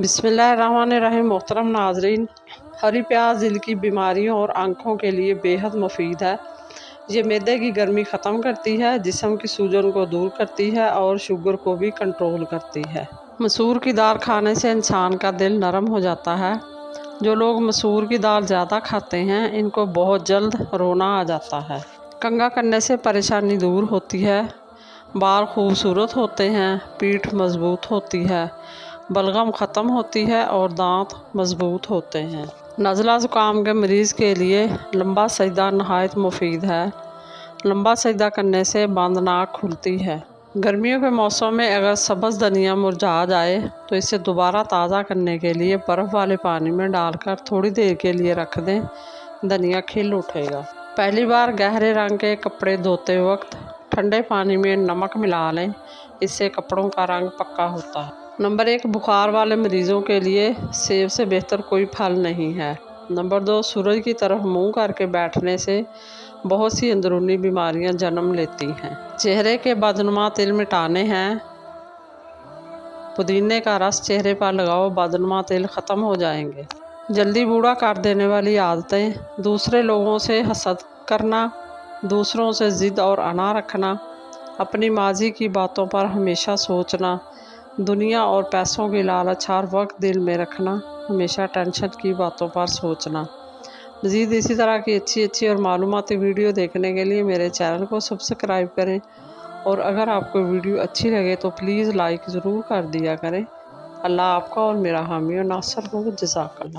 بسم اللہ الرحمن الرحیم۔ محترم ناظرین، ہری پیاز دل کی بیماریوں اور آنکھوں کے لیے بے حد مفید ہے۔ یہ معدے کی گرمی ختم کرتی ہے، جسم کی سوجن کو دور کرتی ہے اور شوگر کو بھی کنٹرول کرتی ہے۔ مسور کی دال کھانے سے انسان کا دل نرم ہو جاتا ہے۔ جو لوگ مسور کی دال زیادہ کھاتے ہیں ان کو بہت جلد رونا آ جاتا ہے۔ کنگھا کرنے سے پریشانی دور ہوتی ہے، بال خوبصورت ہوتے ہیں، پیٹھ مضبوط ہوتی ہے، بلغم ختم ہوتی ہے اور دانت مضبوط ہوتے ہیں۔ نزلہ زکام کے مریض کے لیے لمبا سجدہ نہایت مفید ہے۔ لمبا سجدہ کرنے سے بند ناک کھلتی ہے۔ گرمیوں کے موسم میں اگر سبز دھنیا مرجھا جائے تو اسے دوبارہ تازہ کرنے کے لیے برف والے پانی میں ڈال کر تھوڑی دیر کے لیے رکھ دیں، دھنیا کھل اٹھے گا۔ پہلی بار گہرے رنگ کے کپڑے دھوتے وقت ٹھنڈے پانی میں نمک ملا لیں، اس سے کپڑوں کا رنگ پکا ہوتا ہے۔ نمبر 1، بخار والے مریضوں کے لیے سیب سے بہتر کوئی پھل نہیں ہے۔ نمبر 2، سورج کی طرف منہ کر کے بیٹھنے سے بہت سی اندرونی بیماریاں جنم لیتی ہیں۔ چہرے کے بدنما تل مٹانے ہیں، پودینے کا رس چہرے پر لگاؤ، بدنما تل ختم ہو جائیں گے۔ جلدی بوڑھا کر دینے والی عادتیں: دوسرے لوگوں سے حسد کرنا، دوسروں سے ضد اور انا رکھنا، اپنی ماضی کی باتوں پر ہمیشہ سوچنا، دنیا اور پیسوں کی لالچ ہر وقت دل میں رکھنا، ہمیشہ ٹینشن کی باتوں پر سوچنا۔ مزید اسی طرح کی اچھی اور معلوماتی ویڈیو دیکھنے کے لیے میرے چینل کو سبسکرائب کریں، اور اگر آپ کو ویڈیو اچھی لگے تو پلیز لائک ضرور کر دیا کریں۔ اللہ آپ کا اور میرا حامی و ناصر ہو۔ جزاک اللہ۔